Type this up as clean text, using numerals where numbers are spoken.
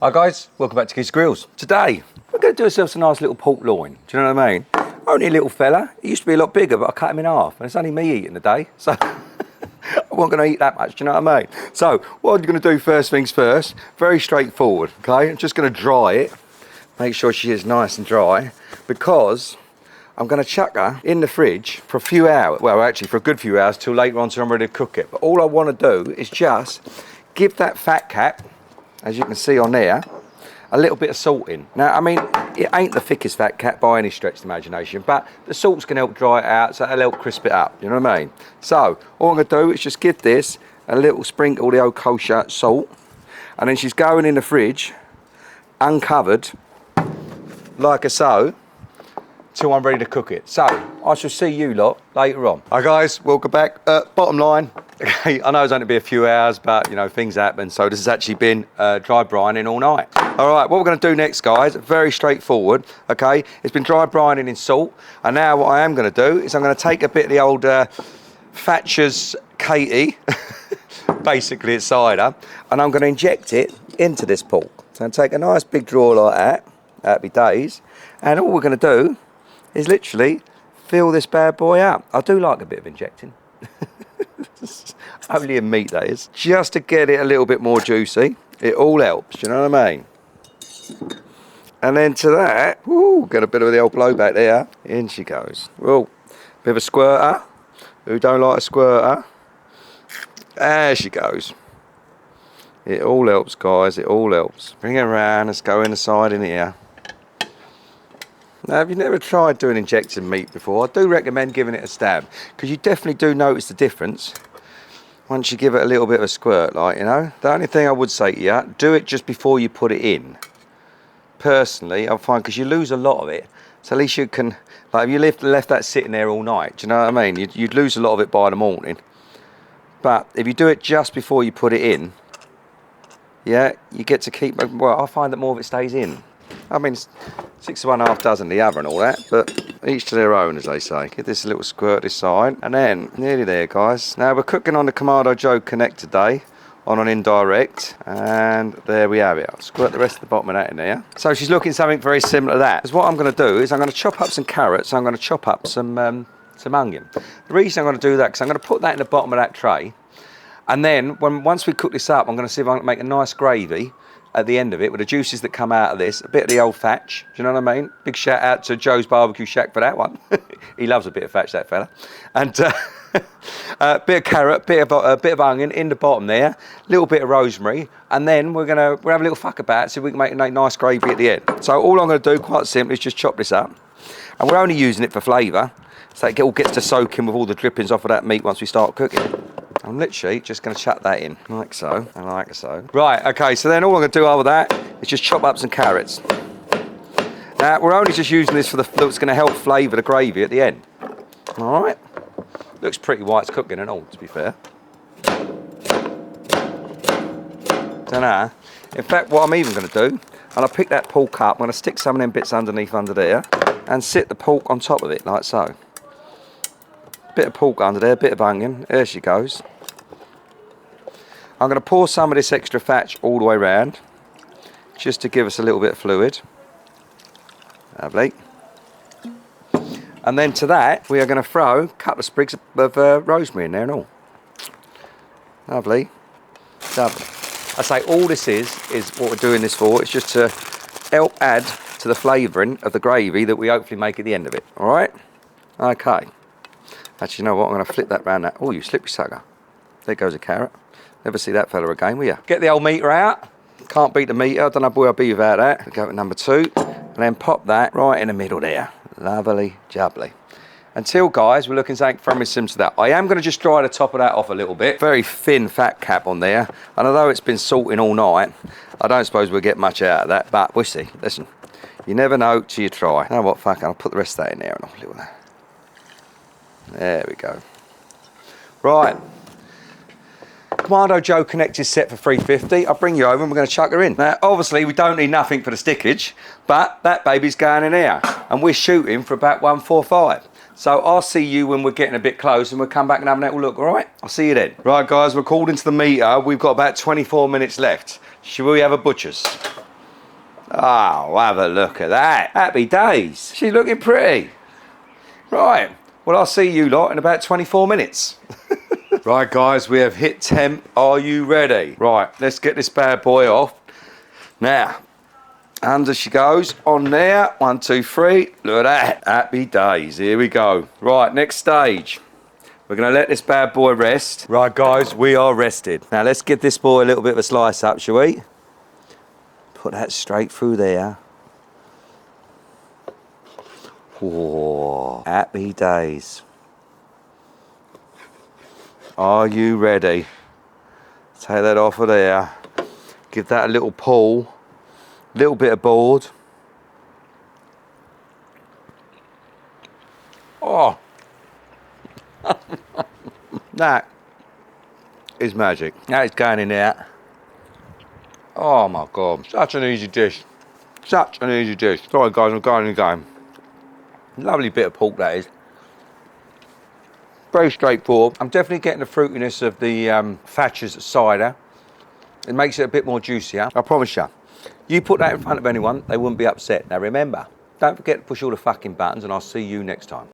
Hi guys, welcome back to Kids Grills. Today, we're going to do ourselves a nice little pork loin. Do you know what I mean? Only a little fella. He used to be a lot bigger, but I cut him in half. And it's only me eating today, so I wasn't going to eat that much, do you know what I mean? So, what I'm going to do first things first, very straightforward, okay? I'm just going to dry it. Make sure she is nice and dry, because I'm going to chuck her in the fridge for a few hours. Well, actually, for a good few hours, till later on, till I'm ready to cook it. But all I want to do is just give that fat cap, as you can see on there, a little bit of salt in. Now, I mean, it ain't the thickest fat cap by any stretch of the imagination, but the salt's gonna help dry it out, so it'll help crisp it up, you know what I mean? So, all I'm gonna do is just give this a little sprinkle of the old kosher salt, and then she's going in the fridge, uncovered, like so, till I'm ready to cook it. So, I shall see you lot later on. Hi guys, welcome back. Bottom line, okay, I know it's only been a few hours, but you know, things happen. So this has actually been dry brining all night. All right, what we're gonna do next, guys, very straightforward, okay? It's been dry brining in salt, and now what I am gonna do is I'm gonna take a bit of the old THATCHERS Katie, basically it's cider, and I'm gonna inject it into this pork. So I'm gonna take a nice big draw like that, that'd be days, and all we're gonna do is literally fill this bad boy up. I do like a bit of injecting. Only in meat, that is. Just to get it a little bit more juicy. It all helps, do you know what I mean? And then to that, woo, get a bit of the old blowback there. In she goes. Whoa, bit of a squirter. Who don't like a squirter? There she goes. It all helps, guys, it all helps. Bring her around, let's go in the side in here. Now, if you've never tried doing injecting meat before, I do recommend giving it a stab, because you definitely do notice the difference once you give it a little bit of a squirt, like, you know. The only thing I would say to you, do it just before you put it in. Personally, I find, because you lose a lot of it, so at least you can, like, if you left that sitting there all night, do you know what I mean? You'd lose a lot of it by the morning. But if you do it just before you put it in, yeah, you get to keep, well, I find that more of it stays in. I mean, 6 to 1, half dozen the other and all that, but each to their own, as they say. Give this a little squirt this side, and then nearly there, guys. Now we're cooking on the KAMADO Joe Connect today, on an indirect, and there we have it. I'll squirt the rest of the bottom of that in there. So she's looking something very similar to that. Because what I'm going to do is I'm going to chop up some carrots, I'm going to chop up some onion. The reason I'm going to do that, because I'm going to put that in the bottom of that tray, and then once we cook this up, I'm going to see if I can make a nice gravy at the end of it with the juices that come out of this, a bit of the old thatch, do you know what I mean? Big shout out to Joe's Barbecue Shack for that one. He loves a bit of thatch, that fella. And bit of carrot, bit of onion in the bottom there, little bit of rosemary, and then we'll have a little fuck about so we can make a nice gravy at the end. So all I'm going to do, quite simply, is just chop this up, and we're only using it for flavour, so it all gets to soak in with all the drippings off of that meat once we start cooking. I'm literally just going to chuck that in, like so, and like so. Right, okay, so then all I'm going to do after that is just chop up some carrots. Now, we're only just using this for that's going to help flavour the gravy at the end. All right? Looks pretty white, it's cooking and all, to be fair. Dunno. In fact, what I'm even going to do, and I'll pick that pork up, I'm going to stick some of them bits underneath under there, and sit the pork on top of it, like so. Bit of pork under there, bit of onion, there she goes. I'm going to pour some of this extra thatch all the way around, just to give us a little bit of fluid. Lovely. And then to that, we are going to throw a couple of sprigs of rosemary in there and all. Lovely. Lovely. I say all this is what we're doing this for, it's just to help add to the flavouring of the gravy that we hopefully make at the end of it. All right? Okay. Actually, you know what? I'm going to flip that round. That. Oh, you slippery sucker. There goes a carrot. Never see that fella again, will you? Get the old meter out. Can't beat the meter. I don't know where I'll be without that. We go to number 2. And then pop that right in the middle there. Lovely jubbly. Until, guys, we're looking something very similar to that. I am going to just dry the top of that off a little bit. Very thin fat cap on there. And although it's been salting all night, I don't suppose we'll get much out of that. But we'll see. Listen, you never know till you try. You know what? Fuck, I'll put the rest of that in there and I'll little that. There we go. Right. KAMADO Joe Connect is set for 350. I'll bring you over and we're going to chuck her in. Now, obviously, we don't need nothing for the stickage, but that baby's going in here. And we're shooting for about 145. So I'll see you when we're getting a bit close and we'll come back and have a little look, all right? I'll see you then. Right, guys, we're called into the meter. We've got about 24 minutes left. Shall we have a butcher's? Oh, have a look at that. Happy days. She's looking pretty. Right. Well, I'll see you lot in about 24 minutes. Right, guys, we have hit temp. Are you ready? Right, let's get this bad boy off. Now, under she goes. On there. 1, 2, 3. Look at that. Happy days. Here we go. Right, next stage. We're going to let this bad boy rest. Right, guys, we are rested. Now, let's give this boy a little bit of a slice up, shall we? Put that straight through there. Whoa, happy days. Are you ready? Take that off of there. Give that a little pull. Little bit of board. Oh. That is magic. That is going in there. Oh my God, such an easy dish. Such an easy dish. Sorry guys, I'm going again. Lovely bit of pork that is. Very straightforward. I'm definitely getting the fruitiness of the THATCHERS cider. It makes it a bit more juicier, I promise you. You put that in front of anyone, they wouldn't be upset. Now remember, don't forget to push all the fucking buttons and I'll see you next time.